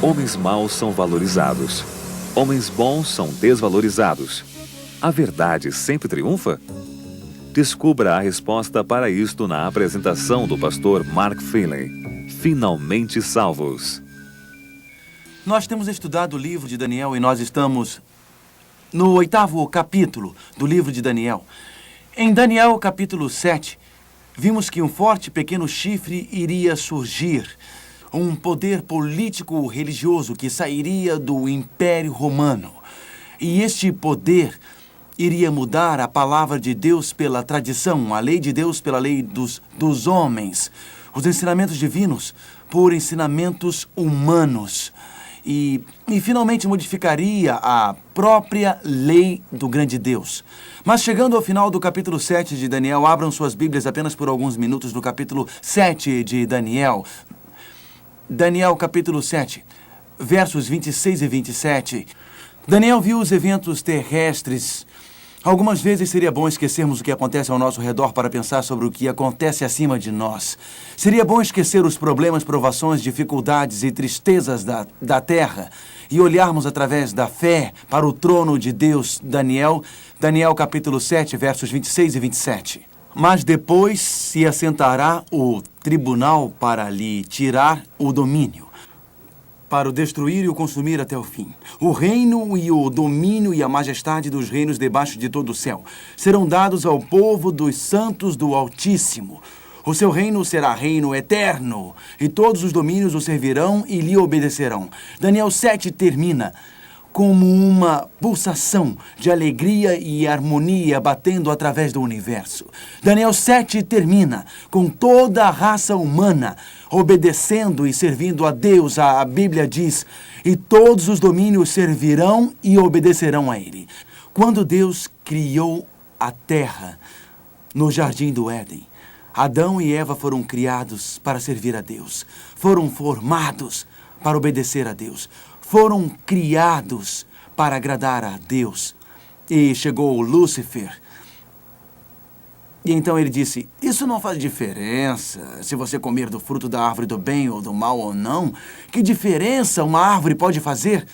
Homens maus são valorizados. Homens bons são desvalorizados. A verdade sempre triunfa? Descubra a resposta para isto na apresentação do pastor Mark Finley. Finalmente salvos. Nós temos estudado o livro de Daniel e nós estamos no 8º capítulo do livro de Daniel. Em Daniel, capítulo 7, vimos que um forte pequeno chifre iria surgir. Um poder político-religioso que sairia do Império Romano. E este poder iria mudar a palavra de Deus pela tradição, a lei de Deus pela lei dos homens, os ensinamentos divinos por ensinamentos humanos. E finalmente modificaria a própria lei do grande Deus. Mas chegando ao final do capítulo 7 de Daniel, abram suas Bíblias apenas por alguns minutos no capítulo 7 de Daniel. Daniel, capítulo 7, versos 26 e 27. Daniel viu os eventos terrestres. Algumas vezes seria bom esquecermos o que acontece ao nosso redor para pensar sobre o que acontece acima de nós. Seria bom esquecer os problemas, provações, dificuldades e tristezas da terra e olharmos através da fé para o trono de Deus. Daniel, capítulo 7, versos 26 e 27. Mas depois se assentará o tribunal para lhe tirar o domínio, para o destruir e o consumir até o fim. O reino e o domínio e a majestade dos reinos debaixo de todo o céu serão dados ao povo dos santos do Altíssimo. O seu reino será reino eterno, e todos os domínios o servirão e lhe obedecerão. Daniel 7 termina como uma pulsação de alegria e harmonia batendo através do universo. Daniel 7 termina com toda a raça humana obedecendo e servindo a Deus. A Bíblia diz, e todos os domínios servirão e obedecerão a Ele. Quando Deus criou a terra no Jardim do Éden, Adão e Eva foram criados para servir a Deus. Foram formados para obedecer a Deus. Foram criados para agradar a Deus. E chegou Lúcifer. E então ele disse, isso não faz diferença se você comer do fruto da árvore do bem ou do mal ou não. Que diferença uma árvore pode fazer?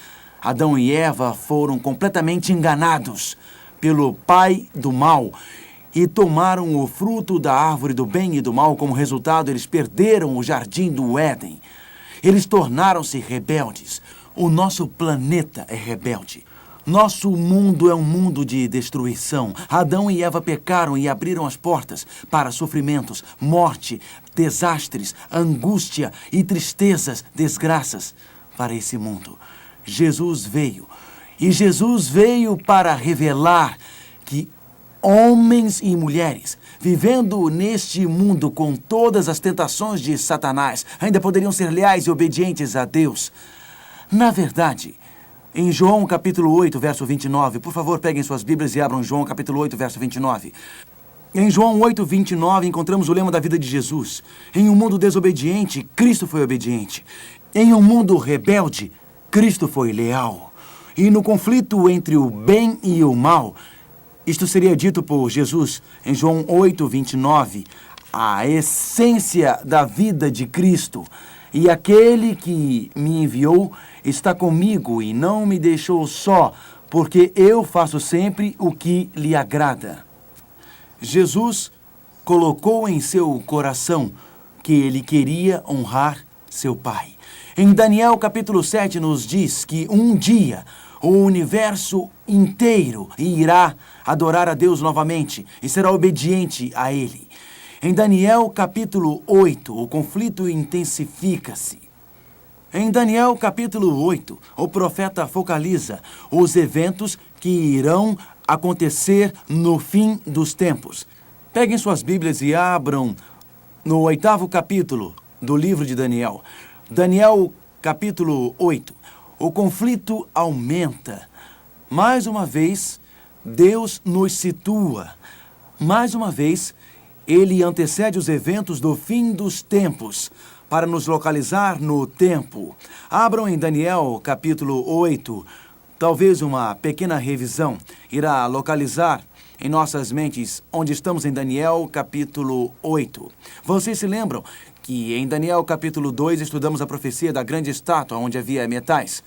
Adão e Eva foram completamente enganados pelo pai do mal e tomaram o fruto da árvore do bem e do mal. Como resultado, eles perderam o jardim do Éden. Eles tornaram-se rebeldes. O nosso planeta é rebelde. Nosso mundo é um mundo de destruição. Adão e Eva pecaram e abriram as portas para sofrimentos, morte, desastres, angústia e tristezas, desgraças para esse mundo. Jesus veio. E Jesus veio para revelar que homens e mulheres, vivendo neste mundo com todas as tentações de Satanás, ainda poderiam ser leais e obedientes a Deus. Na verdade, em João capítulo 8, verso 29, por favor, peguem suas Bíblias e abram João capítulo 8, verso 29. Em João 8, 29, encontramos o lema da vida de Jesus. Em um mundo desobediente, Cristo foi obediente. Em um mundo rebelde, Cristo foi leal. E no conflito entre o bem e o mal, isto seria dito por Jesus em João 8, 29, a essência da vida de Cristo. E aquele que me enviou está comigo e não me deixou só, porque eu faço sempre o que lhe agrada. Jesus colocou em seu coração que ele queria honrar seu Pai. Em Daniel capítulo 7 nos diz que um dia o universo inteiro irá adorar a Deus novamente e será obediente a Ele. Em Daniel capítulo 8, o conflito intensifica-se. Em Daniel capítulo 8, o profeta focaliza os eventos que irão acontecer no fim dos tempos. Peguem suas Bíblias e abram no 8º capítulo do livro de Daniel. Daniel capítulo 8. O conflito aumenta. Mais uma vez, Deus nos situa. Mais uma vez, Ele antecede os eventos do fim dos tempos para nos localizar no tempo. Abram em Daniel, capítulo 8. Talvez uma pequena revisão irá localizar em nossas mentes, onde estamos em Daniel, capítulo 8. Vocês se lembram que em Daniel, capítulo 2, estudamos a profecia da grande estátua onde havia metais.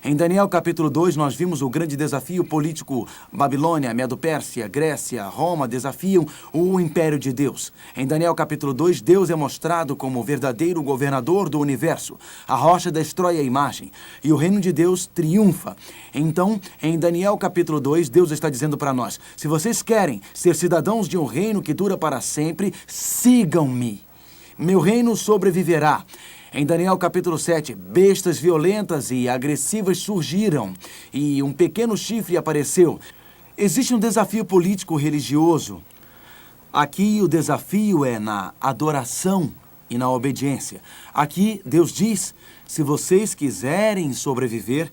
Em Daniel, capítulo 2, nós vimos o grande desafio político. Babilônia, Medo-Pérsia, Grécia, Roma desafiam o império de Deus. Em Daniel, capítulo 2, Deus é mostrado como o verdadeiro governador do universo. A rocha destrói a imagem e o reino de Deus triunfa. Então, em Daniel, capítulo 2, Deus está dizendo para nós: se vocês querem ser cidadãos de um reino que dura para sempre, sigam-me. Meu reino sobreviverá. Em Daniel capítulo 7, bestas violentas e agressivas surgiram e um pequeno chifre apareceu. Existe um desafio político-religioso. Aqui o desafio é na adoração e na obediência. Aqui Deus diz: se vocês quiserem sobreviver,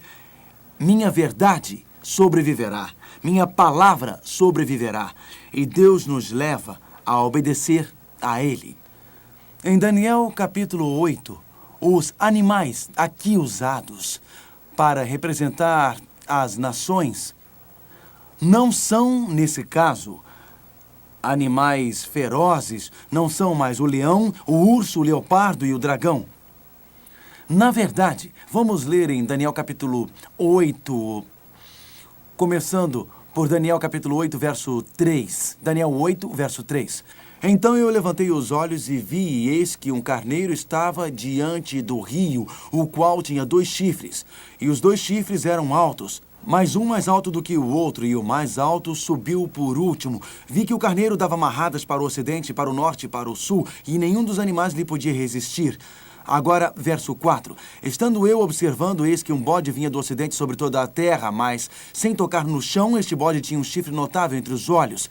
minha verdade sobreviverá, minha palavra sobreviverá. E Deus nos leva a obedecer a Ele. Em Daniel capítulo 8, os animais aqui usados para representar as nações não são, nesse caso, animais ferozes, não são mais o leão, o urso, o leopardo e o dragão. Na verdade, vamos ler em Daniel capítulo 8, começando por Daniel capítulo 8, verso 3. Daniel 8, verso 3. Então eu levantei os olhos e vi, e eis que um carneiro estava diante do rio, o qual tinha 2 chifres. E os 2 chifres eram altos, mas um mais alto do que o outro, e o mais alto subiu por último. Vi que o carneiro dava amarradas para o ocidente, para o norte e para o sul, e nenhum dos animais lhe podia resistir. Agora, verso 4. Estando eu observando, eis que um bode vinha do ocidente sobre toda a terra, mas, sem tocar no chão, este bode tinha um chifre notável entre os olhos.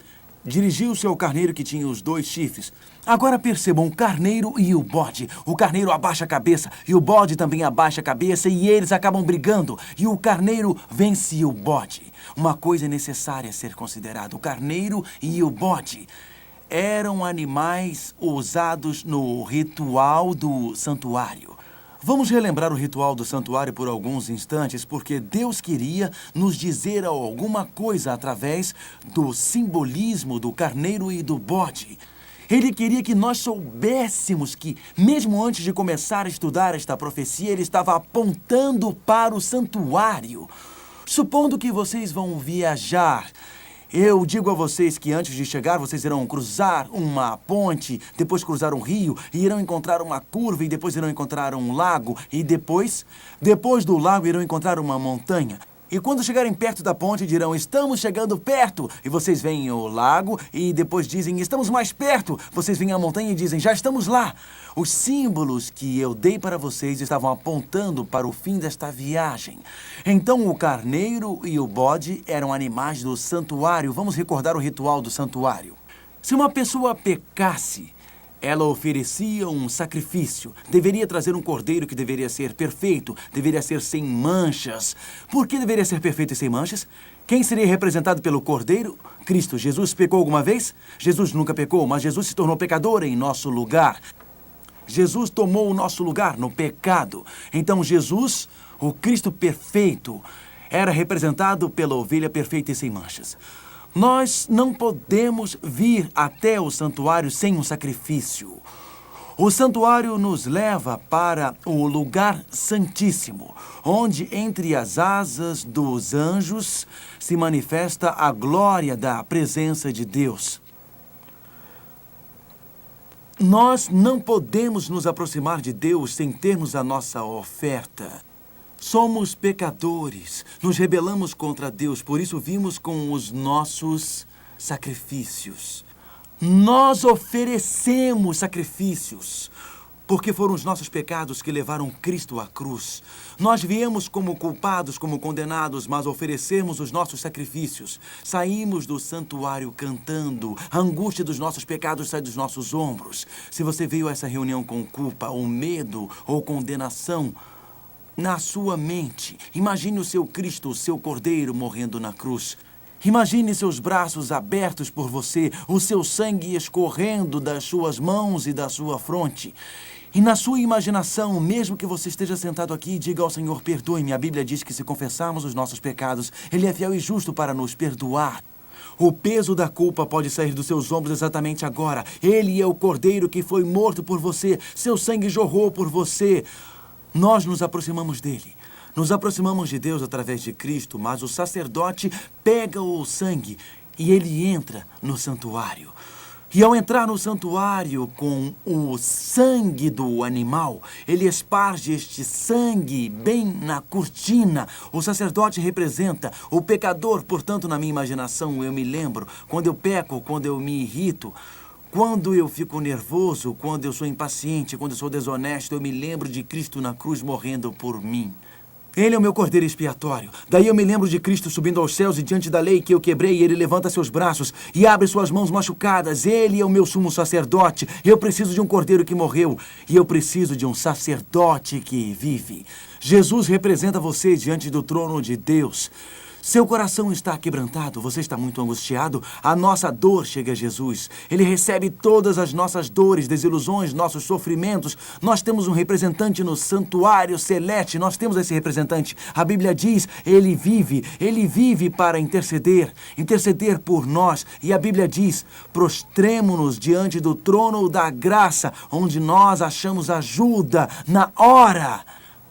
Dirigiu-se ao carneiro que tinha os 2 chifres. Agora percebam o carneiro e o bode. O carneiro abaixa a cabeça e o bode também abaixa a cabeça e eles acabam brigando. E o carneiro vence o bode. Uma coisa necessária a ser considerada: o carneiro e o bode eram animais usados no ritual do santuário. Vamos relembrar o ritual do santuário por alguns instantes, porque Deus queria nos dizer alguma coisa através do simbolismo do carneiro e do bode. Ele queria que nós soubéssemos que, mesmo antes de começar a estudar esta profecia, ele estava apontando para o santuário. Supondo que vocês vão viajar, eu digo a vocês que antes de chegar, vocês irão cruzar uma ponte, depois cruzar um rio, e irão encontrar uma curva, e depois irão encontrar um lago, e depois do lago, irão encontrar uma montanha. E quando chegarem perto da ponte, dirão: estamos chegando perto. E vocês veem o lago e depois dizem: estamos mais perto. Vocês veem a montanha e dizem: já estamos lá. Os símbolos que eu dei para vocês estavam apontando para o fim desta viagem. Então o carneiro e o bode eram animais do santuário. Vamos recordar o ritual do santuário. Se uma pessoa pecasse, ela oferecia um sacrifício. Deveria trazer um cordeiro que deveria ser perfeito, deveria ser sem manchas. Por que deveria ser perfeito e sem manchas? Quem seria representado pelo cordeiro? Cristo. Jesus pecou alguma vez? Jesus nunca pecou, mas Jesus se tornou pecador em nosso lugar. Jesus tomou o nosso lugar no pecado. Então Jesus, o Cristo perfeito, era representado pela ovelha perfeita e sem manchas. Nós não podemos vir até o santuário sem um sacrifício. O santuário nos leva para o lugar santíssimo, onde entre as asas dos anjos se manifesta a glória da presença de Deus. Nós não podemos nos aproximar de Deus sem termos a nossa oferta. Somos pecadores, nos rebelamos contra Deus, por isso vimos com os nossos sacrifícios. Nós oferecemos sacrifícios, porque foram os nossos pecados que levaram Cristo à cruz. Nós viemos como culpados, como condenados, mas oferecemos os nossos sacrifícios. Saímos do santuário cantando, a angústia dos nossos pecados sai dos nossos ombros. Se você veio a essa reunião com culpa, ou medo, ou condenação, na sua mente, imagine o seu Cristo, o seu Cordeiro, morrendo na cruz. Imagine seus braços abertos por você, o seu sangue escorrendo das suas mãos e da sua fronte. E na sua imaginação, mesmo que você esteja sentado aqui, diga ao Senhor: perdoe-me. A Bíblia diz que se confessarmos os nossos pecados, Ele é fiel e justo para nos perdoar. O peso da culpa pode sair dos seus ombros exatamente agora. Ele é o Cordeiro que foi morto por você. Seu sangue jorrou por você. Nós nos aproximamos dele. Nos aproximamos de Deus através de Cristo, mas o sacerdote pega o sangue e ele entra no santuário. E ao entrar no santuário com o sangue do animal, ele esparge este sangue bem na cortina. O sacerdote representa o pecador, portanto, na minha imaginação, eu me lembro, quando eu peco, quando eu me irrito, quando eu fico nervoso, quando eu sou impaciente, quando eu sou desonesto, eu me lembro de Cristo na cruz morrendo por mim. Ele é o meu cordeiro expiatório. Daí eu me lembro de Cristo subindo aos céus e diante da lei que eu quebrei, ele levanta seus braços e abre suas mãos machucadas. Ele é o meu sumo sacerdote. Eu preciso de um cordeiro que morreu e eu preciso de um sacerdote que vive. Jesus representa você diante do trono de Deus. Seu coração está quebrantado, você está muito angustiado, a nossa dor chega a Jesus. Ele recebe todas as nossas dores, desilusões, nossos sofrimentos. Nós temos um representante no santuário celeste, nós temos esse representante. A Bíblia diz, ele vive para interceder por nós. E a Bíblia diz, prostremo-nos diante do trono da graça, onde nós achamos ajuda na hora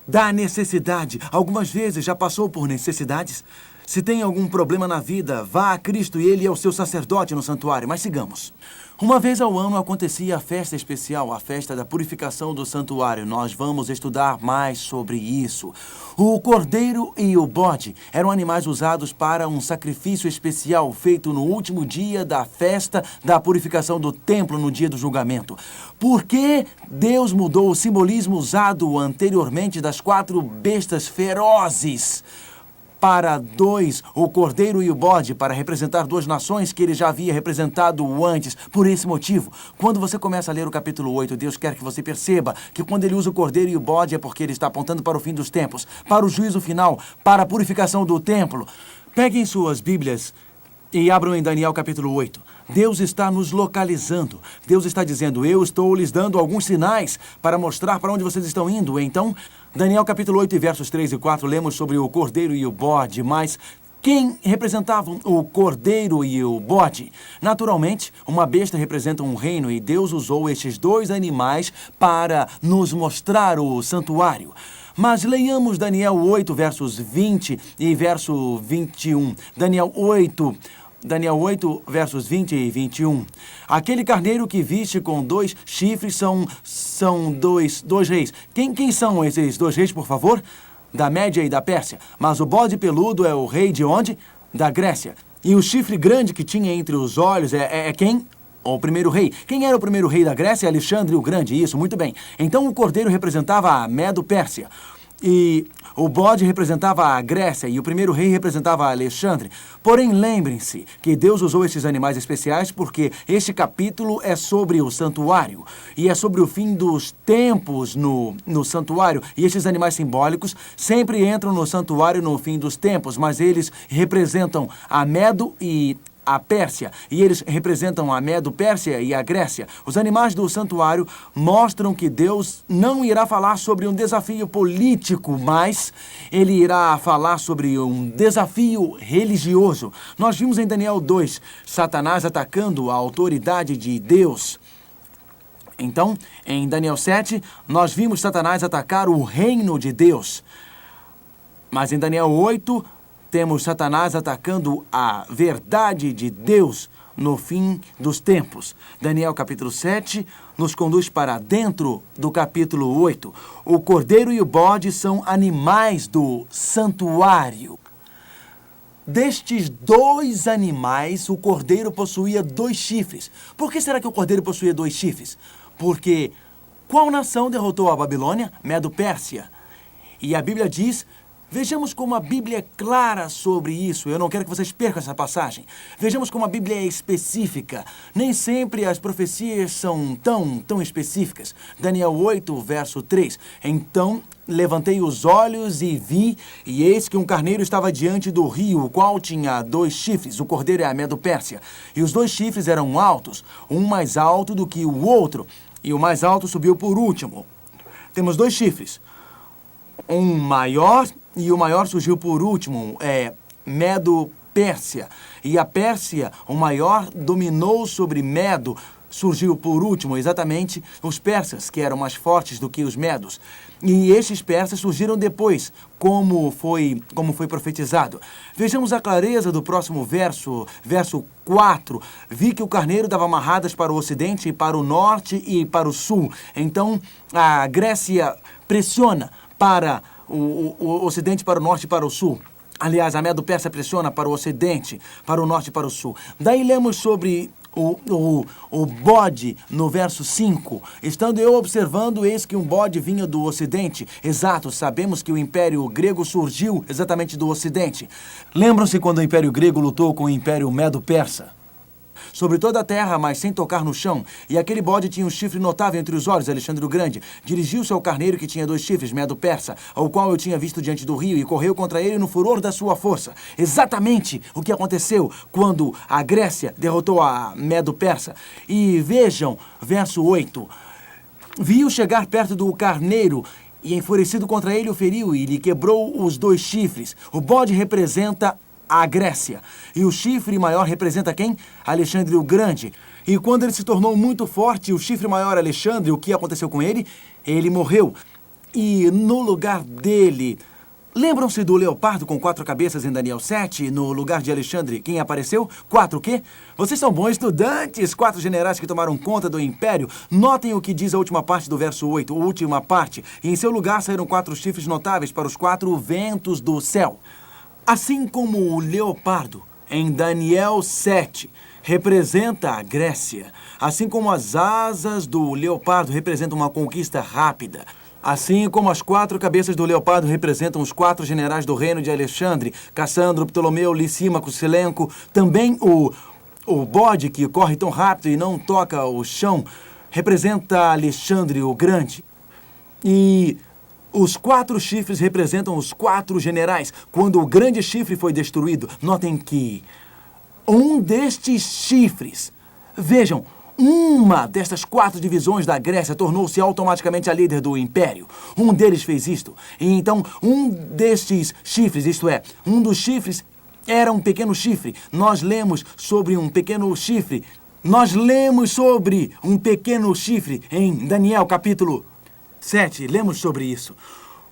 da necessidade. Algumas vezes já passou por necessidades? Se tem algum problema na vida, vá a Cristo e Ele é o seu sacerdote no santuário. Mas sigamos. Uma vez ao ano acontecia a festa especial, a festa da purificação do santuário. Nós vamos estudar mais sobre isso. O cordeiro e o bode eram animais usados para um sacrifício especial feito no último dia da festa da purificação do templo, no dia do julgamento. Por que Deus mudou o simbolismo usado anteriormente das 4 bestas ferozes para 2, o cordeiro e o bode, para representar 2 nações que ele já havia representado antes? Por esse motivo, quando você começa a ler o capítulo 8, Deus quer que você perceba que quando ele usa o cordeiro e o bode é porque ele está apontando para o fim dos tempos, para o juízo final, para a purificação do templo. Peguem suas Bíblias e abram em Daniel capítulo 8. Deus está nos localizando. Deus está dizendo, eu estou lhes dando alguns sinais para mostrar para onde vocês estão indo. Então, Daniel capítulo 8, versos 3 e 4, lemos sobre o cordeiro e o bode, mas quem representavam o cordeiro e o bode? Naturalmente, uma besta representa um reino e Deus usou estes 2 animais para nos mostrar o santuário. Mas leiamos Daniel 8, versos 20 e verso 21. Daniel 8, versos 20 e 21. Aquele carneiro que viste com 2 chifres são dois reis. Quem são esses 2 reis, por favor? Da Média e da Pérsia. Mas o bode peludo é o rei de onde? Da Grécia. E o chifre grande que tinha entre os olhos é quem? O primeiro rei. Quem era o primeiro rei da Grécia? Alexandre o Grande. Isso, muito bem. Então o cordeiro representava a Medo-Pérsia. E o bode representava a Grécia e o primeiro rei representava Alexandre. Porém, lembrem-se que Deus usou esses animais especiais porque este capítulo é sobre o santuário. E é sobre o fim dos tempos no santuário. E estes animais simbólicos sempre entram no santuário no fim dos tempos, mas eles representam a Medo e a Pérsia, e eles representam a Medo-Pérsia e a Grécia. Os animais do santuário mostram que Deus não irá falar sobre um desafio político, mas ele irá falar sobre um desafio religioso. Nós vimos em Daniel 2, Satanás atacando a autoridade de Deus. Então, em Daniel 7, nós vimos Satanás atacar o reino de Deus. Mas em Daniel 8, temos Satanás atacando a verdade de Deus no fim dos tempos. Daniel capítulo 7 nos conduz para dentro do capítulo 8. O cordeiro e o bode são animais do santuário. Destes 2 animais, o cordeiro possuía 2 chifres. Por que será que o cordeiro possuía 2 chifres? Porque qual nação derrotou a Babilônia? Medo-Pérsia. E a Bíblia diz... Vejamos como a Bíblia é clara sobre isso. Eu não quero que vocês percam essa passagem. Vejamos como a Bíblia é específica. Nem sempre as profecias são tão específicas. Daniel 8, verso 3. Então levantei os olhos e vi, e eis que um carneiro estava diante do rio, o qual tinha 2 chifres. O cordeiro é a Medo-Pérsia. E os 2 chifres eram altos, um mais alto do que o outro. E o mais alto subiu por último. Temos 2 chifres. Um maior... E o maior surgiu por último, Pérsia. E a Pérsia, o maior, dominou sobre Medo. Surgiu por último, exatamente, os persas, que eram mais fortes do que os medos. E estes persas surgiram depois, como foi profetizado. Vejamos a clareza do próximo verso 4. Vi que o carneiro dava amarradas para o ocidente, para o norte e para o sul. Então, a Grécia pressiona para o ocidente, para o norte e para o sul. Aliás, a Medo-Persa pressiona para o ocidente, para o norte e para o sul. Daí lemos sobre o bode no verso 5. Estando eu observando, eis que um bode vinha do ocidente. Exato, sabemos que o Império Grego surgiu exatamente do ocidente. Lembram-se quando o Império Grego lutou com o Império Medo-Persa? Sobre toda a terra, mas sem tocar no chão. E aquele bode tinha um chifre notável entre os olhos, Alexandre o Grande. Dirigiu-se ao carneiro que tinha 2 chifres, Medo-Persa, ao qual eu tinha visto diante do rio, e correu contra ele no furor da sua força. Exatamente o que aconteceu quando a Grécia derrotou a Medo-Persa. E vejam, verso 8. Viu chegar perto do carneiro, e enfurecido contra ele o feriu, e lhe quebrou os 2 chifres. O bode representa a Grécia. E o chifre maior representa quem? Alexandre o Grande. E quando ele se tornou muito forte, o chifre maior Alexandre, o que aconteceu com ele? Ele morreu. E no lugar dele... Lembram-se do leopardo com 4 cabeças em Daniel 7? No lugar de Alexandre, quem apareceu? 4 o quê? Vocês são bons estudantes! 4 generais que tomaram conta do império. Notem o que diz a última parte do verso 8, a última parte. E em seu lugar saíram 4 chifres notáveis para os 4 ventos do céu. Assim como o leopardo, em Daniel 7, representa a Grécia, assim como as asas do leopardo representam uma conquista rápida, assim como as 4 cabeças do leopardo representam os 4 generais do reino de Alexandre, Cassandro, Ptolomeu, Licímaco, Silenco, também o bode que corre tão rápido e não toca o chão representa Alexandre o Grande. E os 4 chifres representam os 4 generais. Quando o grande chifre foi destruído, notem que um destes chifres, vejam, uma destas 4 divisões da Grécia tornou-se automaticamente a líder do império. Um deles fez isto. E então, um destes chifres, isto é, um dos chifres era um pequeno chifre. Nós lemos sobre um pequeno chifre. Nós lemos sobre um pequeno chifre em Daniel capítulo 7, lemos sobre isso.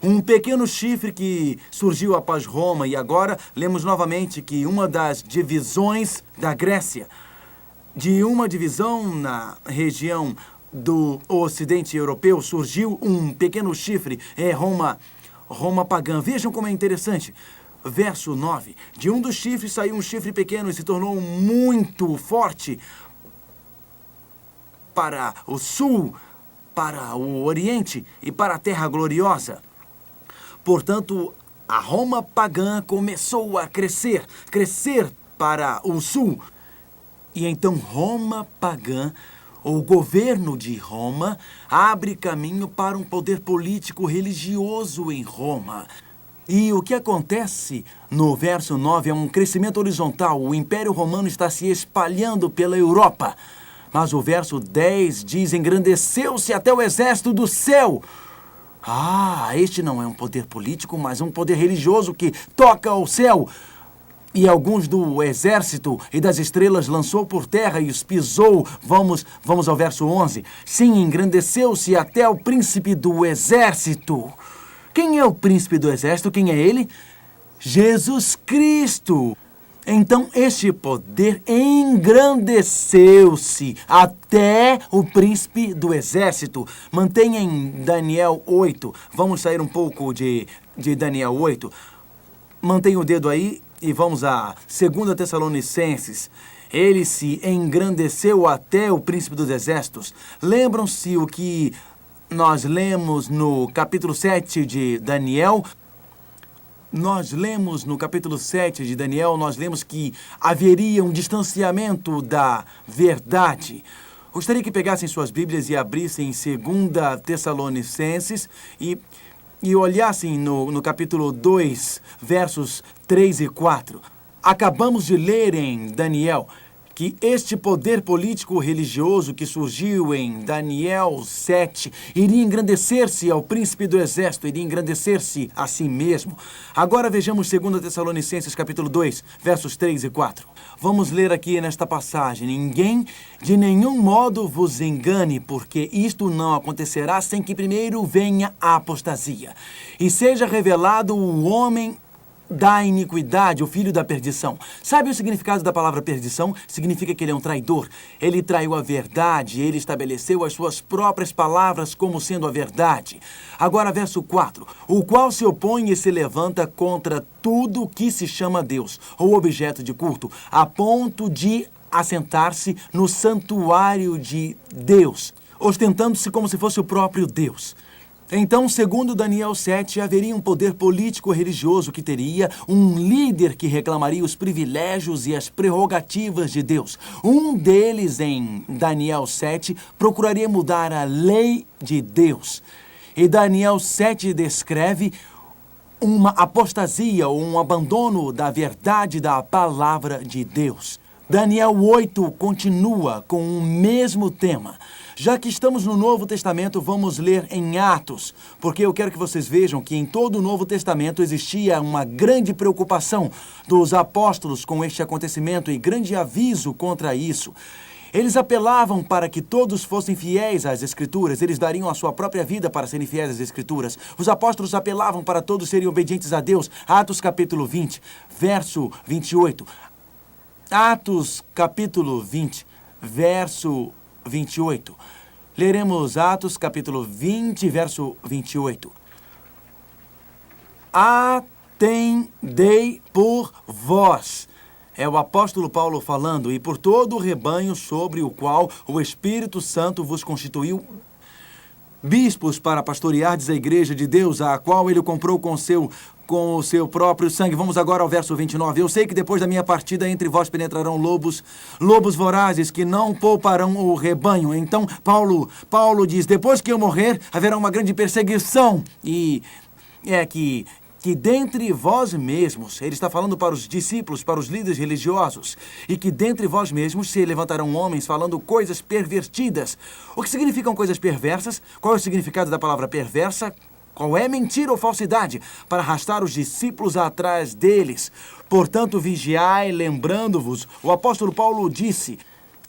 Um pequeno chifre que surgiu após Roma, e agora lemos novamente que uma das divisões da Grécia, de uma divisão na região do ocidente europeu, surgiu um pequeno chifre, Roma pagã. Vejam como é interessante. Verso 9. De um dos chifres saiu um chifre pequeno e se tornou muito forte para o sul, para o Oriente e para a Terra Gloriosa. Portanto, a Roma pagã começou a crescer para o sul. E então Roma pagã, o governo de Roma, abre caminho para um poder político religioso em Roma. E o que acontece no verso 9 é um crescimento horizontal. O Império Romano está se espalhando pela Europa. Mas o verso 10 diz, engrandeceu-se até o exército do céu. Este não é um poder político, mas um poder religioso que toca ao céu. E alguns do exército e das estrelas lançou por terra e os pisou. Vamos ao verso 11. Sim, engrandeceu-se até o príncipe do exército. Quem é o príncipe do exército? Quem é ele? Jesus Cristo. Então, este poder engrandeceu-se até o príncipe do exército. Mantenha em Daniel 8. Vamos sair um pouco de Daniel 8. Mantenha o dedo aí e vamos a 2 Tessalonicenses. Ele se engrandeceu até o príncipe dos exércitos. Lembram-se o que nós lemos no capítulo 7 de Daniel? Nós lemos no capítulo 7 de Daniel, nós lemos que haveria um distanciamento da verdade. Gostaria que pegassem suas Bíblias e abrissem 2 Tessalonicenses e olhassem no capítulo 2, versos 3 e 4. Acabamos de ler em Daniel que este poder político-religioso que surgiu em Daniel 7 iria engrandecer-se ao príncipe do exército, iria engrandecer-se a si mesmo. Agora vejamos 2 Tessalonicenses capítulo 2, versos 3 e 4. Vamos ler aqui nesta passagem: ninguém de nenhum modo vos engane, porque isto não acontecerá sem que primeiro venha a apostasia, e seja revelado o homem da iniquidade, o filho da perdição. Sabe o significado da palavra perdição? Significa que ele é um traidor. Ele traiu a verdade, ele estabeleceu as suas próprias palavras como sendo a verdade. Agora, verso 4. O qual se opõe e se levanta contra tudo que se chama Deus, ou objeto de culto, a ponto de assentar-se no santuário de Deus, ostentando-se como se fosse o próprio Deus. Então, segundo Daniel 7, haveria um poder político-religioso que teria um líder que reclamaria os privilégios e as prerrogativas de Deus. Um deles, em Daniel 7, procuraria mudar a lei de Deus. E Daniel 7 descreve uma apostasia ou um abandono da verdade da palavra de Deus. Daniel 8 continua com o mesmo tema. Já que estamos no Novo Testamento, vamos ler em Atos, porque eu quero que vocês vejam que em todo o Novo Testamento existia uma grande preocupação dos apóstolos com este acontecimento e grande aviso contra isso. Eles apelavam para que todos fossem fiéis às Escrituras. Eles dariam a sua própria vida para serem fiéis às Escrituras. Os apóstolos apelavam para todos serem obedientes a Deus. Atos capítulo 20, verso 28. Atos capítulo 20, verso 28. Leremos Atos capítulo 20, verso 28. Atendei por vós. É o apóstolo Paulo falando, e por todo o rebanho sobre o qual o Espírito Santo vos constituiu bispos para pastoreardes a igreja de Deus, a qual ele comprou com o seu próprio sangue. Vamos agora ao verso 29. Eu sei que depois da minha partida entre vós penetrarão lobos vorazes que não pouparão o rebanho. Então Paulo diz, depois que eu morrer, haverá uma grande perseguição. E é que dentre vós mesmos, ele está falando para os discípulos, para os líderes religiosos, e que dentre vós mesmos se levantarão homens falando coisas pervertidas. O que significam coisas perversas? Qual é o significado da palavra perversa? Qual é mentira ou falsidade? Para arrastar os discípulos atrás deles. Portanto, vigiai, lembrando-vos, o apóstolo Paulo disse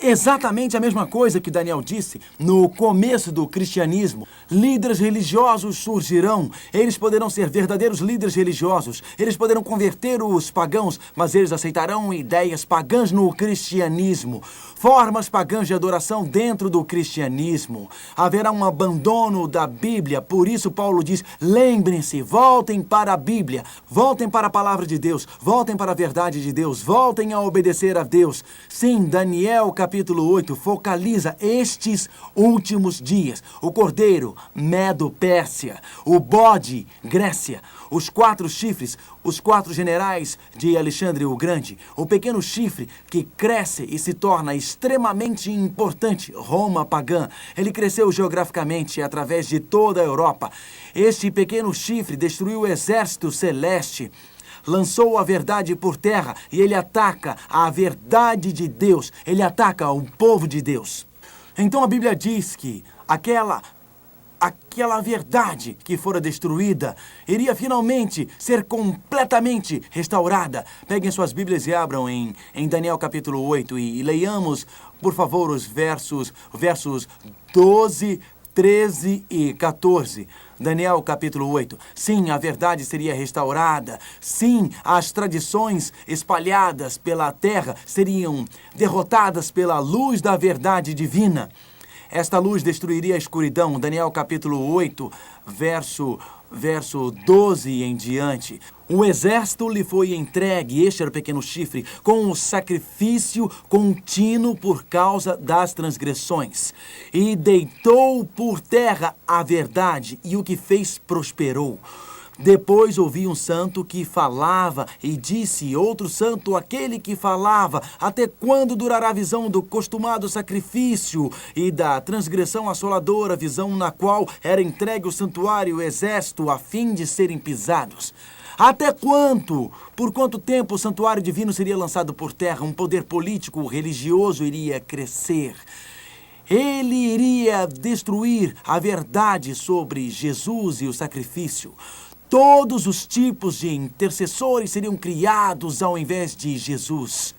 exatamente a mesma coisa que Daniel disse no começo do cristianismo. Líderes religiosos surgirão. Eles poderão ser verdadeiros líderes religiosos. Eles poderão converter os pagãos, mas eles aceitarão ideias pagãs no cristianismo. Formas pagãs de adoração dentro do cristianismo. Haverá um abandono da Bíblia. Por isso Paulo diz, lembrem-se, voltem para a Bíblia. Voltem para a palavra de Deus. Voltem para a verdade de Deus. Voltem a obedecer a Deus. Sim, Daniel capítulo 8 focaliza estes últimos dias. O cordeiro, Medo, Pérsia. O bode, Grécia. Os 4 chifres, os 4 generais de Alexandre o Grande. O pequeno chifre que cresce e se torna extremamente importante, Roma pagã. Ele cresceu geograficamente através de toda a Europa. Este pequeno chifre destruiu o exército celeste, lançou a verdade por terra e ele ataca a verdade de Deus. Ele ataca o povo de Deus. Então a Bíblia diz que aquela verdade que fora destruída iria finalmente ser completamente restaurada. Peguem suas Bíblias e abram em Daniel capítulo 8 e leiamos, por favor, os versos 12, 13 e 14. Daniel capítulo 8. Sim, a verdade seria restaurada. Sim, as tradições espalhadas pela terra seriam derrotadas pela luz da verdade divina. Esta luz destruiria a escuridão. Daniel capítulo 8, verso 12 em diante. O exército lhe foi entregue, este era o pequeno chifre, com o sacrifício contínuo por causa das transgressões. E deitou por terra a verdade, e o que fez prosperou. Depois ouvi um santo que falava e disse, outro santo, aquele que falava, até quando durará a visão do costumado sacrifício e da transgressão assoladora, visão na qual era entregue o santuário e o exército a fim de serem pisados? Até quanto? Por quanto tempo o santuário divino seria lançado por terra? Um poder político, religioso iria crescer. Ele iria destruir a verdade sobre Jesus e o sacrifício. Todos os tipos de intercessores seriam criados ao invés de Jesus.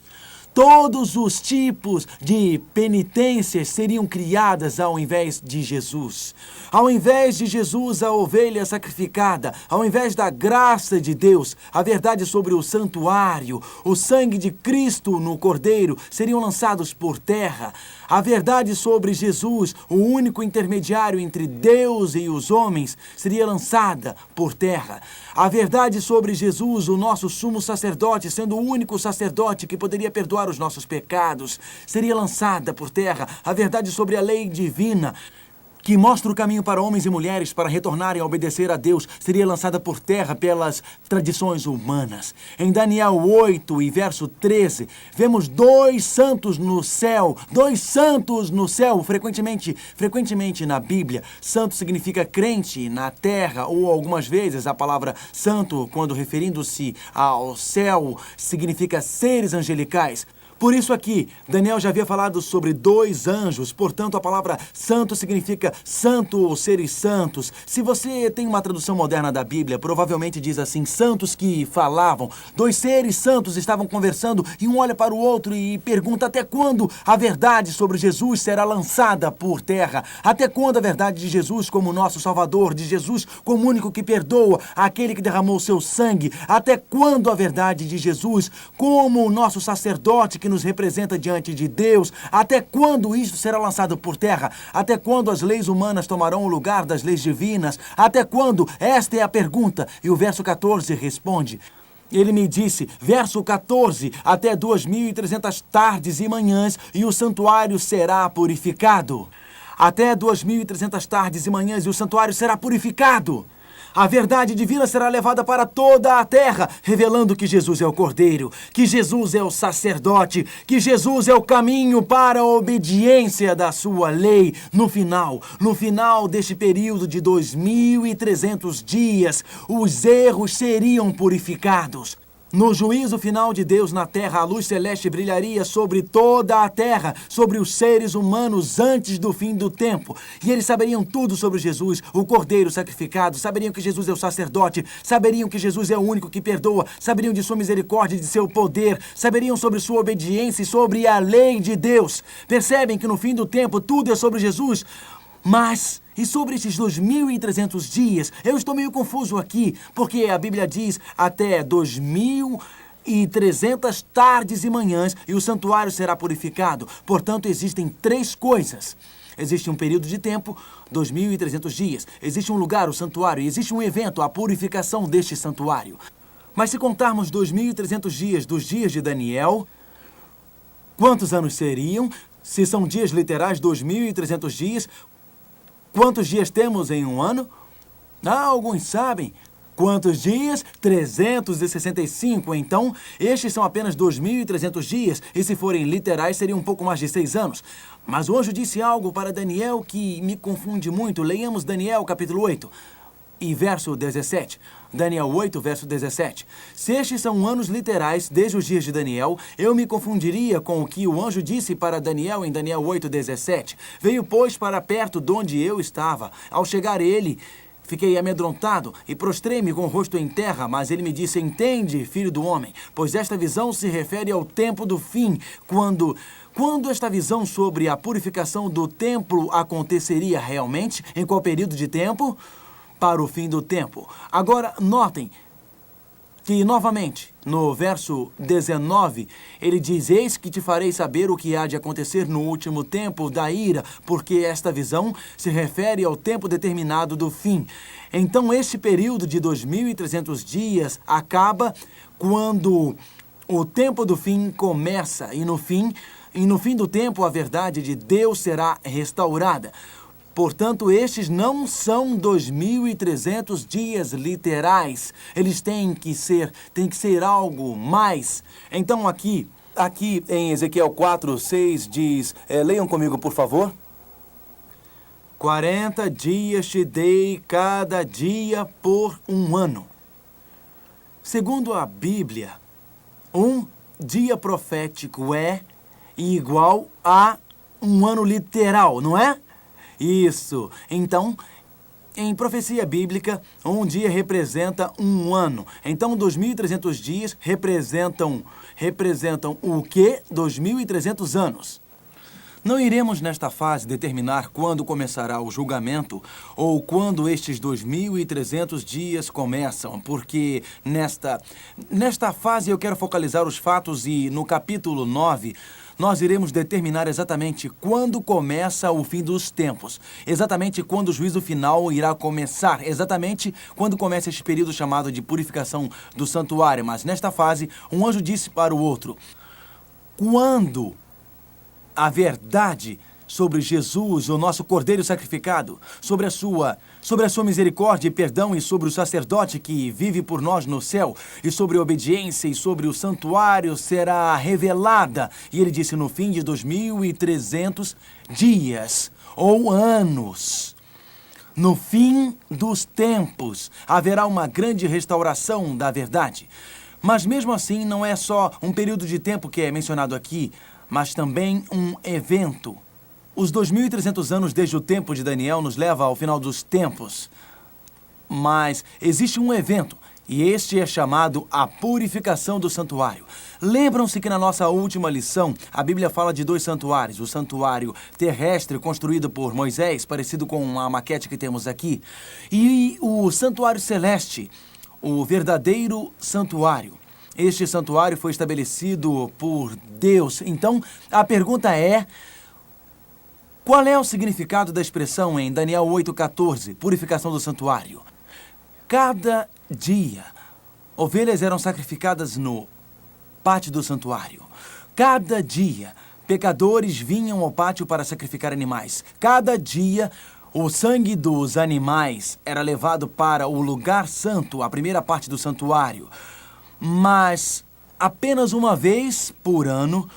Todos os tipos de penitências seriam criadas ao invés de Jesus. Ao invés de Jesus, a ovelha sacrificada, ao invés da graça de Deus, a verdade sobre o santuário, o sangue de Cristo no Cordeiro seriam lançados por terra. A verdade sobre Jesus, o único intermediário entre Deus e os homens, seria lançada por terra. A verdade sobre Jesus, o nosso sumo sacerdote, sendo o único sacerdote que poderia perdoar os nossos pecados, seria lançada por terra. A verdade sobre a lei divina, que mostra o caminho para homens e mulheres para retornarem a obedecer a Deus, seria lançada por terra pelas tradições humanas. Em Daniel 8 e verso 13, vemos dois santos no céu. Dois santos no céu. Frequentemente na Bíblia, santo significa crente na terra, ou algumas vezes a palavra santo, quando referindo-se ao céu, significa seres angelicais. Por isso aqui, Daniel já havia falado sobre dois anjos, portanto a palavra santo significa santo ou seres santos. Se você tem uma tradução moderna da Bíblia, provavelmente diz assim, santos que falavam. Dois seres santos estavam conversando e um olha para o outro e pergunta até quando a verdade sobre Jesus será lançada por terra? Até quando a verdade de Jesus como nosso Salvador, de Jesus como único que perdoa, aquele que derramou seu sangue? Até quando a verdade de Jesus como o nosso sacerdote que nos representa diante de Deus? Até quando isso será lançado por terra? Até quando as leis humanas tomarão o lugar das leis divinas? Até quando? Esta é a pergunta. E o verso 14 responde. Ele me disse, verso 14, até 2.300 tardes e manhãs e o santuário será purificado. Até 2.300 tardes e manhãs e o santuário será purificado. A verdade divina será levada para toda a terra, revelando que Jesus é o Cordeiro, que Jesus é o sacerdote, que Jesus é o caminho para a obediência da sua lei. No final deste período de 2.300 dias, os erros seriam purificados. No juízo final de Deus na terra, a luz celeste brilharia sobre toda a terra, sobre os seres humanos antes do fim do tempo. E eles saberiam tudo sobre Jesus, o Cordeiro sacrificado, saberiam que Jesus é o sacerdote, saberiam que Jesus é o único que perdoa, saberiam de sua misericórdia e de seu poder, saberiam sobre sua obediência e sobre a lei de Deus. Percebem que no fim do tempo tudo é sobre Jesus? Mas, e sobre esses 2.300 dias, eu estou meio confuso aqui, porque a Bíblia diz até 2.300 tardes e manhãs e o santuário será purificado. Portanto, existem três coisas. Existe um período de tempo, 2.300 dias. Existe um lugar, o santuário, e existe um evento, a purificação deste santuário. Mas se contarmos 2.300 dias dos dias de Daniel, quantos anos seriam? Se são dias literais, 2.300 dias, quantos dias temos em um ano? Alguns sabem. Quantos dias? 365. Então, estes são apenas 2.300 dias, e se forem literais, seriam um pouco mais de 6 anos. Mas o anjo disse algo para Daniel que me confunde muito. Leiamos Daniel, capítulo 8. E verso 17. Daniel 8, verso 17. Se estes são anos literais, desde os dias de Daniel, eu me confundiria com o que o anjo disse para Daniel em Daniel 8, 17. Veio, pois, para perto de onde eu estava. Ao chegar ele, fiquei amedrontado e prostrei-me com o rosto em terra, mas ele me disse, entende, filho do homem, pois esta visão se refere ao tempo do fim, quando esta visão sobre a purificação do templo aconteceria realmente, em qual período de tempo? Para o fim do tempo. Agora, notem que, novamente, no verso 19, ele diz, eis que te farei saber o que há de acontecer no último tempo da ira, porque esta visão se refere ao tempo determinado do fim. Então, este período de 2.300 dias acaba quando o tempo do fim começa, e no fim do tempo a verdade de Deus será restaurada. Portanto, estes não são 2.300 dias literais. Eles têm que ser algo mais. Então, aqui em Ezequiel 4, 6 diz, leiam comigo, por favor. 40 dias te dei cada dia por um ano. Segundo a Bíblia, um dia profético é igual a um ano literal, não é? Isso. Então, em profecia bíblica, um dia representa um ano. Então, 2.300 dias representam o quê? 2.300 anos. Não iremos nesta fase determinar quando começará o julgamento ou quando estes 2.300 dias começam, porque nesta fase eu quero focalizar os fatos e no capítulo 9 nós iremos determinar exatamente quando começa o fim dos tempos, exatamente quando o juízo final irá começar, exatamente quando começa este período chamado de purificação do santuário. Mas nesta fase, um anjo disse para o outro: quando a verdade sobre Jesus, o nosso Cordeiro sacrificado, sobre a sua misericórdia e perdão e sobre o sacerdote que vive por nós no céu e sobre a obediência e sobre o santuário será revelada. E ele disse: no fim de 2.300 dias ou anos, no fim dos tempos, haverá uma grande restauração da verdade. Mas mesmo assim, não é só um período de tempo que é mencionado aqui, mas também um evento. Os 2.300 anos desde o tempo de Daniel nos leva ao final dos tempos. Mas existe um evento, e este é chamado a purificação do santuário. Lembram-se que na nossa última lição, a Bíblia fala de dois santuários. O santuário terrestre construído por Moisés, parecido com a maquete que temos aqui, e o santuário celeste, o verdadeiro santuário. Este santuário foi estabelecido por Deus. Então, a pergunta é: qual é o significado da expressão em Daniel 8,14, purificação do santuário? Cada dia, ovelhas eram sacrificadas no pátio do santuário. Cada dia, pecadores vinham ao pátio para sacrificar animais. Cada dia, o sangue dos animais era levado para o lugar santo, a primeira parte do santuário. Mas apenas uma vez por ano,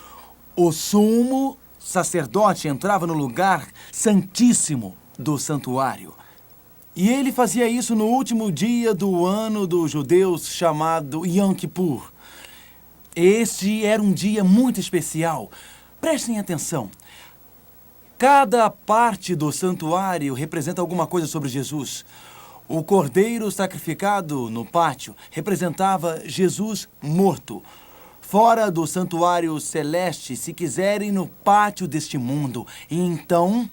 o sumo sacerdote entrava no lugar santíssimo do santuário. E ele fazia isso no último dia do ano dos judeus, chamado Yom Kippur. Este era um dia muito especial. Prestem atenção. Cada parte do santuário representa alguma coisa sobre Jesus. O cordeiro sacrificado no pátio representava Jesus morto. Fora do santuário celeste, se quiserem, no pátio deste mundo. E então,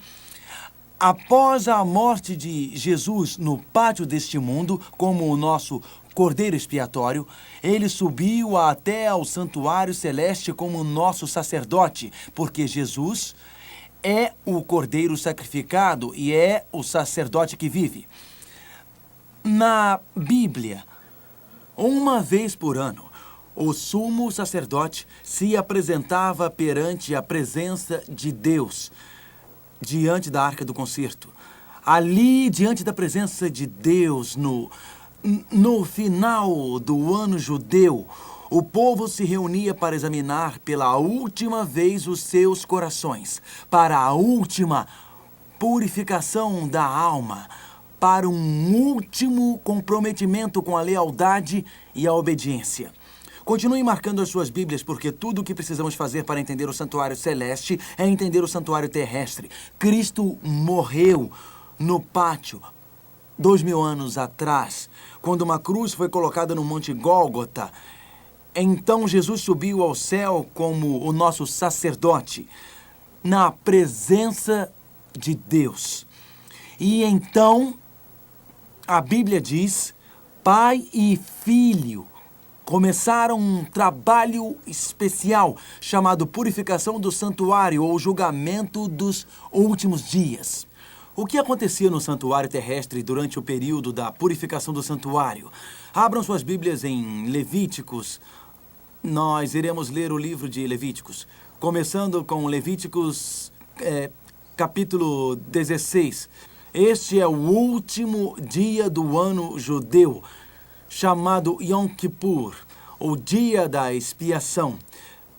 após a morte de Jesus no pátio deste mundo, como o nosso cordeiro expiatório, ele subiu até ao santuário celeste como nosso sacerdote, porque Jesus é o cordeiro sacrificado e é o sacerdote que vive. Na Bíblia, uma vez por ano, o sumo sacerdote se apresentava perante a presença de Deus, diante da Arca do Concerto. Ali, diante da presença de Deus, no final do ano judeu, o povo se reunia para examinar pela última vez os seus corações, para a última purificação da alma, para um último comprometimento com a lealdade e a obediência. Continuem marcando as suas Bíblias, porque tudo o que precisamos fazer para entender o santuário celeste é entender o santuário terrestre. Cristo morreu no pátio 2.000 anos atrás, quando uma cruz foi colocada no Monte Gólgota. Então Jesus subiu ao céu como o nosso sacerdote, na presença de Deus. E então, a Bíblia diz, pai e filho começaram um trabalho especial chamado purificação do santuário ou julgamento dos últimos dias. O que acontecia no santuário terrestre durante o período da purificação do santuário? Abram suas Bíblias em Levíticos. Nós iremos ler o livro de Levíticos, começando com Levíticos capítulo 16. Este é o último dia do ano judeu, chamado Yom Kippur, o dia da expiação.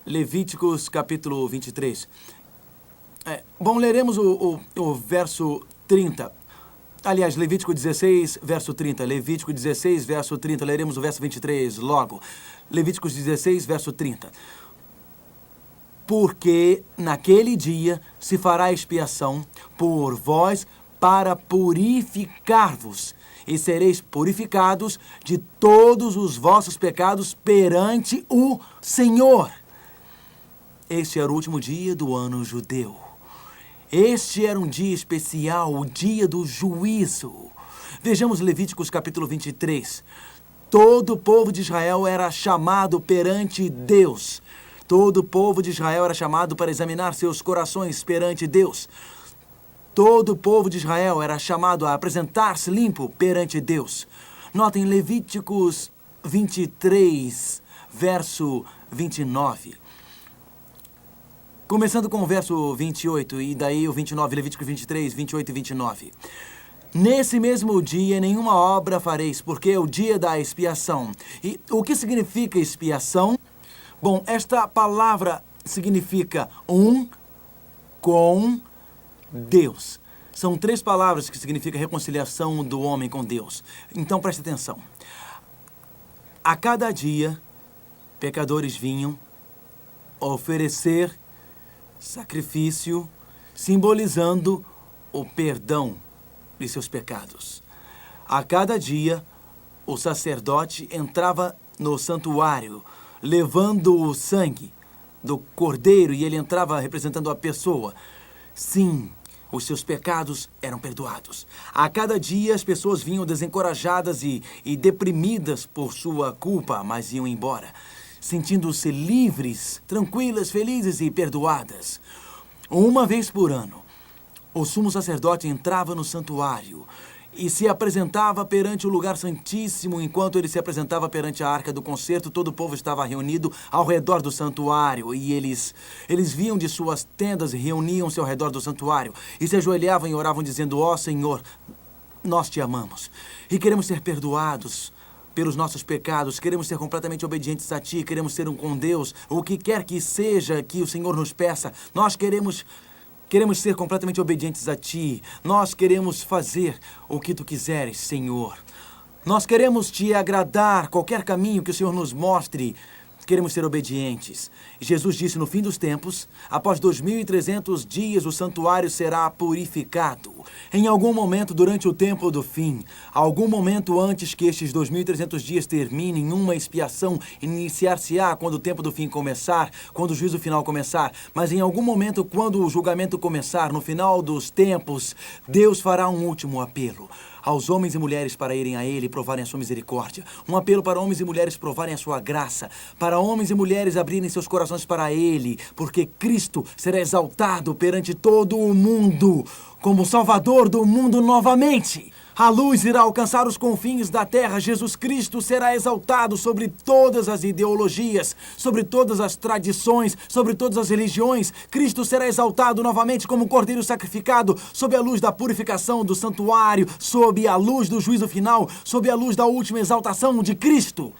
Levíticos capítulo 23. Leremos o verso 30. Aliás, Levítico 16, verso 30. Levítico 16, verso 30. Leremos o verso 23 logo. Levítico 16, verso 30. Porque naquele dia se fará expiação por vós para purificar-vos, e sereis purificados de todos os vossos pecados perante o Senhor. Este era o último dia do ano judeu. Este era um dia especial, o dia do juízo. Vejamos Levíticos capítulo 23. Todo o povo de Israel era chamado perante Deus. Todo o povo de Israel era chamado para examinar seus corações perante Deus. Todo o povo de Israel era chamado a apresentar-se limpo perante Deus. Notem Levíticos 23, verso 29. Começando com o verso 28 e daí o 29, Levítico 23, 28 e 29. Nesse mesmo dia nenhuma obra fareis, porque é o dia da expiação. E o que significa expiação? Bom, esta palavra significa com Deus. São 3 palavras que significam reconciliação do homem com Deus. Então preste atenção. A cada dia, pecadores vinham oferecer sacrifício, simbolizando o perdão de seus pecados. A cada dia, o sacerdote entrava no santuário, levando o sangue do cordeiro, e ele entrava representando a pessoa. Sim, os seus pecados eram perdoados. A cada dia, as pessoas vinham desencorajadas e deprimidas por sua culpa, mas iam embora, sentindo-se livres, tranquilas, felizes e perdoadas. Uma vez por ano, o sumo sacerdote entrava no santuário e se apresentava perante o lugar santíssimo. Enquanto ele se apresentava perante a arca do concerto, todo o povo estava reunido ao redor do santuário, e eles vinham de suas tendas e reuniam-se ao redor do santuário e se ajoelhavam e oravam dizendo: ó Senhor, nós te amamos e queremos ser perdoados pelos nossos pecados, queremos ser completamente obedientes a Ti, queremos ser um com Deus, o que quer que seja que o Senhor nos peça, nós queremos ser completamente obedientes a Ti, nós queremos fazer o que Tu quiseres, Senhor. Nós queremos Te agradar, qualquer caminho que o Senhor nos mostre, queremos ser obedientes. Jesus disse: no fim dos tempos, após 2.300 dias, o santuário será purificado. Em algum momento durante o tempo do fim, algum momento antes que estes 2.300 dias terminem, uma expiação iniciar-se-á quando o tempo do fim começar, quando o juízo final começar. Mas em algum momento, quando o julgamento começar, no final dos tempos, Deus fará um último apelo aos homens e mulheres para irem a Ele e provarem a sua misericórdia. Um apelo para homens e mulheres provarem a sua graça, para homens e mulheres abrirem seus corações para Ele, porque Cristo será exaltado perante todo o mundo como Salvador do mundo novamente. A luz irá alcançar os confins da terra. Jesus Cristo será exaltado sobre todas as ideologias, sobre todas as tradições, sobre todas as religiões. Cristo será exaltado novamente como Cordeiro sacrificado, sob a luz da purificação do santuário, sob a luz do juízo final, sob a luz da última exaltação de Cristo.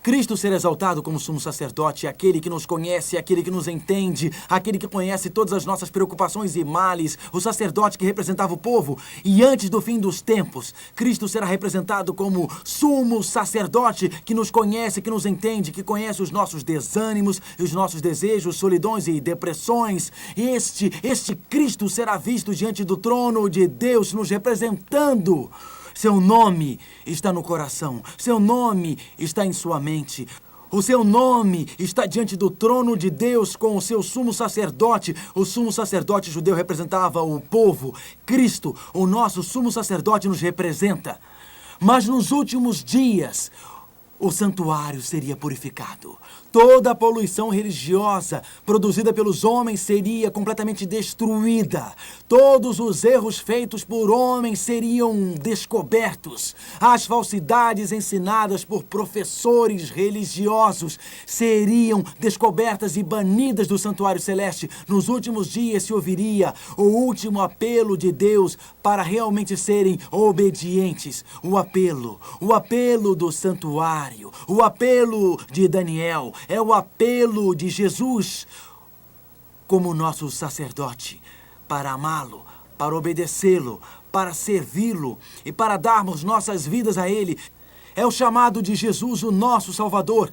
Cristo será exaltado como sumo sacerdote, aquele que nos conhece, aquele que nos entende, aquele que conhece todas as nossas preocupações e males, o sacerdote que representava o povo. E antes do fim dos tempos, Cristo será representado como sumo sacerdote que nos conhece, que nos entende, que conhece os nossos desânimos, os nossos desejos, solidões e depressões. Este Cristo será visto diante do trono de Deus, nos representando. Seu nome está no coração. Seu nome está em sua mente. O seu nome está diante do trono de Deus com o seu sumo sacerdote. O sumo sacerdote judeu representava o povo. Cristo, o nosso sumo sacerdote, nos representa. Mas nos últimos dias, o santuário seria purificado. Toda a poluição religiosa produzida pelos homens seria completamente destruída. Todos os erros feitos por homens seriam descobertos. As falsidades ensinadas por professores religiosos seriam descobertas e banidas do santuário celeste. Nos últimos dias se ouviria o último apelo de Deus para realmente serem obedientes. O apelo do santuário, o apelo de Daniel, é o apelo de Jesus como nosso sacerdote, para amá-lo, para obedecê-lo, para servi-lo e para darmos nossas vidas a Ele. É o chamado de Jesus, o nosso Salvador,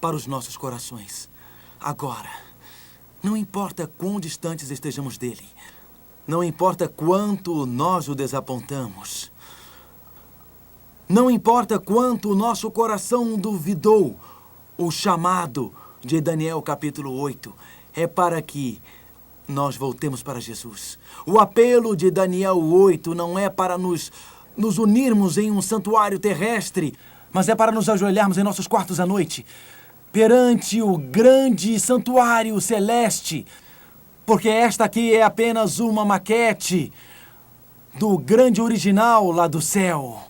para os nossos corações. Agora, não importa quão distantes estejamos dele, não importa quanto nós o desapontamos, não importa quanto o nosso coração duvidou, o chamado de Daniel capítulo 8 é para que nós voltemos para Jesus. O apelo de Daniel 8 não é para nos unirmos em um santuário terrestre, mas é para nos ajoelharmos em nossos quartos à noite, perante o grande santuário celeste, porque esta aqui é apenas uma maquete do grande original lá do céu.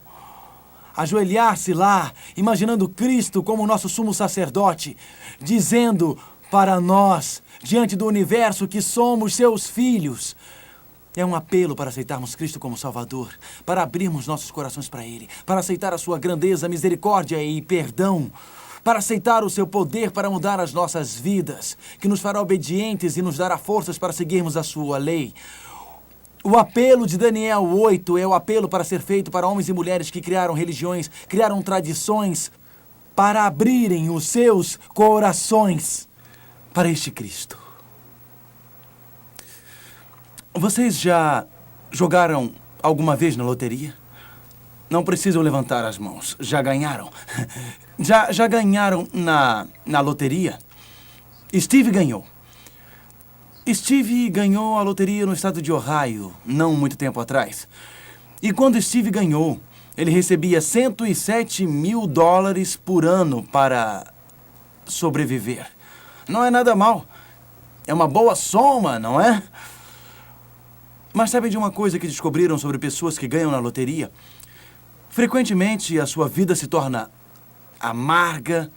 Ajoelhar-se lá, imaginando Cristo como nosso sumo sacerdote, dizendo para nós, diante do universo, que somos seus filhos. É um apelo para aceitarmos Cristo como Salvador, para abrirmos nossos corações para Ele, para aceitar a sua grandeza, misericórdia e perdão, para aceitar o seu poder para mudar as nossas vidas, que nos fará obedientes e nos dará forças para seguirmos a sua lei. O apelo de Daniel 8 é o apelo para ser feito para homens e mulheres que criaram religiões, criaram tradições, para abrirem os seus corações para este Cristo. Vocês já jogaram alguma vez na loteria? Não precisam levantar as mãos. Já ganharam? Já ganharam na loteria? Steve ganhou. Steve ganhou a loteria no estado de Ohio, não muito tempo atrás. E quando Steve ganhou, ele recebia $107 mil por ano para sobreviver. Não é nada mal. É uma boa soma, não é? Mas sabe de uma coisa que descobriram sobre pessoas que ganham na loteria? Frequentemente, a sua vida se torna amarga,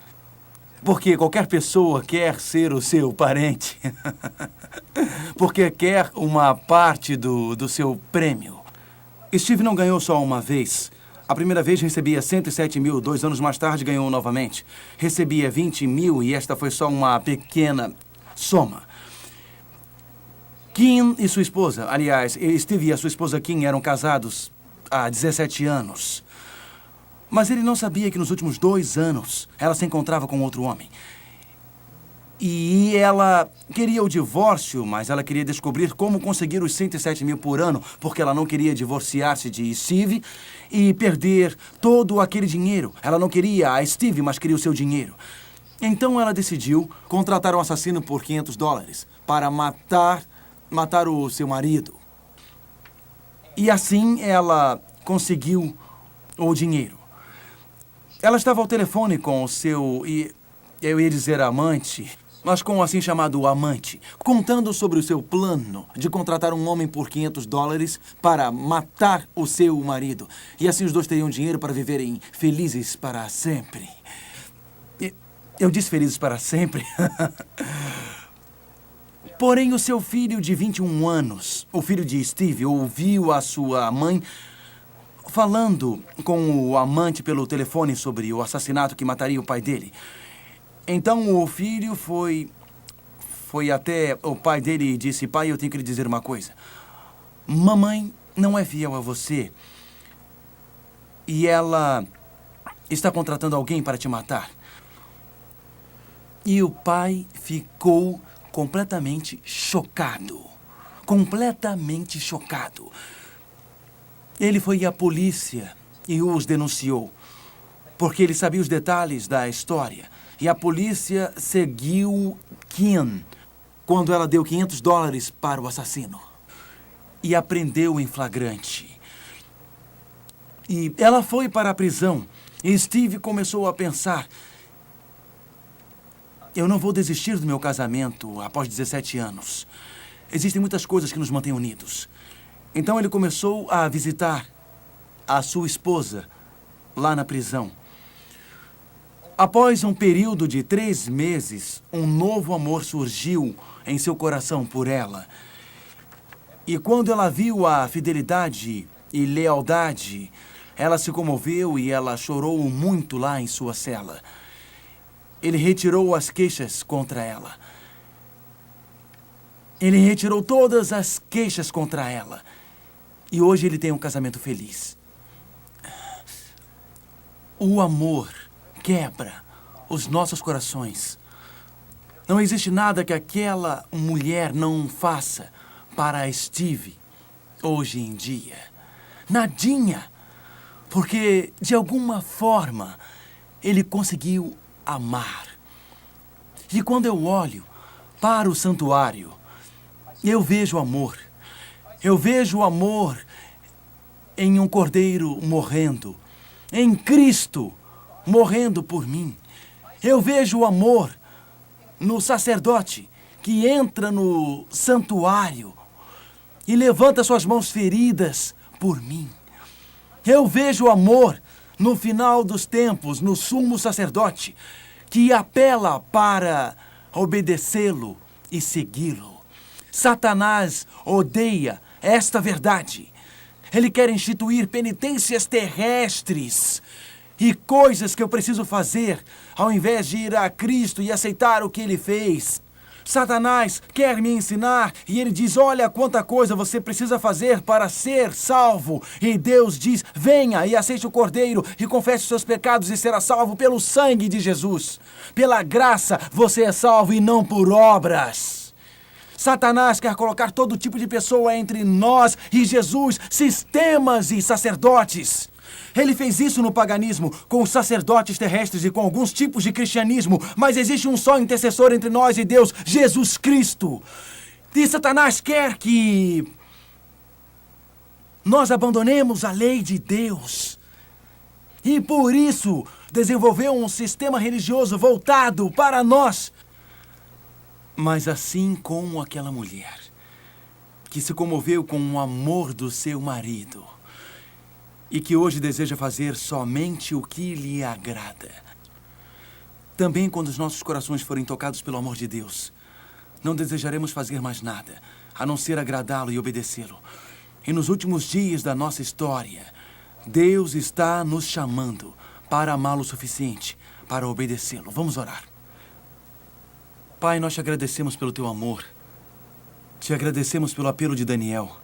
porque qualquer pessoa quer ser o seu parente. Porque quer uma parte do seu prêmio. Steve não ganhou só uma vez. A primeira vez recebia 107 mil, 2 anos mais tarde ganhou novamente. Recebia 20 mil e esta foi só uma pequena soma. Kim e sua esposa, aliás, Steve e a sua esposa Kim eram casados há 17 anos. Mas ele não sabia que nos últimos 2 anos ela se encontrava com outro homem. E ela queria o divórcio, mas ela queria descobrir como conseguir os 107 mil por ano, porque ela não queria divorciar-se de Steve e perder todo aquele dinheiro. Ela não queria a Steve, mas queria o seu dinheiro. Então ela decidiu contratar um assassino por $500 para matar o seu marido. E assim ela conseguiu o dinheiro. Ela estava ao telefone com o seu, eu ia dizer amante, mas com o assim chamado amante, contando sobre o seu plano de contratar um homem por $500 para matar o seu marido. E assim os dois teriam dinheiro para viverem felizes para sempre. Eu disse felizes para sempre. Porém, o seu filho de 21 anos, o filho de Steve, ouviu a sua mãe falando com o amante pelo telefone sobre o assassinato que mataria o pai dele. Então o filho foi até o pai dele e disse: pai, eu tenho que lhe dizer uma coisa. Mamãe não é fiel a você. E ela está contratando alguém para te matar. E o pai ficou completamente chocado. Completamente chocado. Ele foi à polícia e os denunciou, porque ele sabia os detalhes da história. E a polícia seguiu Kim quando ela deu $500 para o assassino. E a prendeu em flagrante. E ela foi para a prisão. E Steve começou a pensar: eu não vou desistir do meu casamento após 17 anos. Existem muitas coisas que nos mantêm unidos. Então ele começou a visitar a sua esposa lá na prisão. Após um período de 3 meses, um novo amor surgiu em seu coração por ela. E quando ela viu a fidelidade e lealdade, ela se comoveu e ela chorou muito lá em sua cela. Ele retirou as queixas contra ela. Ele retirou todas as queixas contra ela. E hoje ele tem um casamento feliz. O amor quebra os nossos corações. Não existe nada que aquela mulher não faça para Steve hoje em dia. Nadinha. Porque, de alguma forma, ele conseguiu amar. E quando eu olho para o santuário, eu vejo amor. Eu vejo o amor em um cordeiro morrendo, em Cristo morrendo por mim. Eu vejo o amor no sacerdote que entra no santuário e levanta suas mãos feridas por mim. Eu vejo o amor no final dos tempos, no sumo sacerdote, que apela para obedecê-lo e segui-lo. Satanás odeia esta verdade. Ele quer instituir penitências terrestres e coisas que eu preciso fazer ao invés de ir a Cristo e aceitar o que ele fez. Satanás quer me ensinar e ele diz, olha quanta coisa você precisa fazer para ser salvo. E Deus diz, venha e aceite o Cordeiro e confesse os seus pecados e será salvo pelo sangue de Jesus. Pela graça você é salvo e não por obras. Satanás quer colocar todo tipo de pessoa entre nós e Jesus, sistemas e sacerdotes. Ele fez isso no paganismo, com os sacerdotes terrestres e com alguns tipos de cristianismo, mas existe um só intercessor entre nós e Deus, Jesus Cristo. E Satanás quer que nós abandonemos a lei de Deus. E por isso desenvolveu um sistema religioso voltado para nós. Mas assim como aquela mulher que se comoveu com o amor do seu marido e que hoje deseja fazer somente o que lhe agrada. Também quando os nossos corações forem tocados pelo amor de Deus, não desejaremos fazer mais nada, a não ser agradá-lo e obedecê-lo. E nos últimos dias da nossa história, Deus está nos chamando para amá-lo o suficiente para obedecê-lo. Vamos orar. Pai, nós te agradecemos pelo teu amor. Te agradecemos pelo apelo de Daniel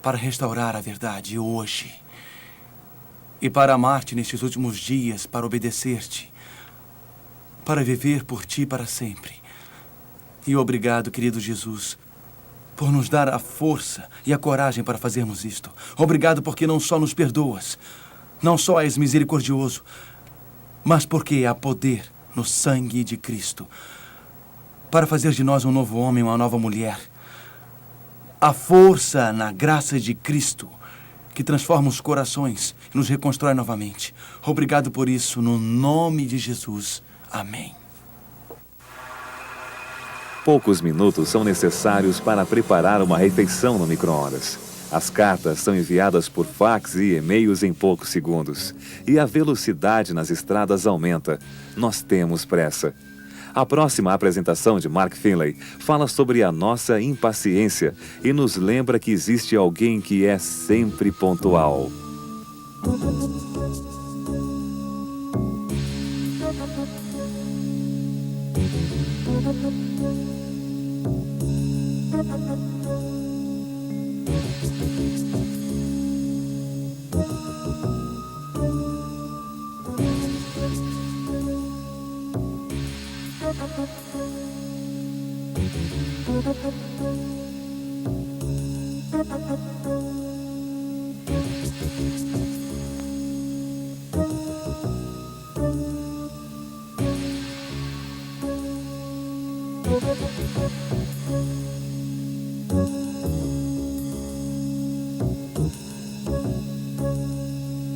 para restaurar a verdade hoje. E para amar-te nestes últimos dias, para obedecer-te, para viver por ti para sempre. E obrigado, querido Jesus, por nos dar a força e a coragem para fazermos isto. Obrigado porque não só nos perdoas, não só és misericordioso, mas porque há poder no sangue de Cristo para fazer de nós um novo homem, uma nova mulher. A força na graça de Cristo que transforma os corações e nos reconstrói novamente. Obrigado por isso, no nome de Jesus. Amém. Poucos minutos são necessários para preparar uma refeição no micro-ondas. As cartas são enviadas por fax e e-mails em poucos segundos. E a velocidade nas estradas aumenta. Nós temos pressa. A próxima apresentação de Mark Finley fala sobre a nossa impaciência e nos lembra que existe alguém que é sempre pontual.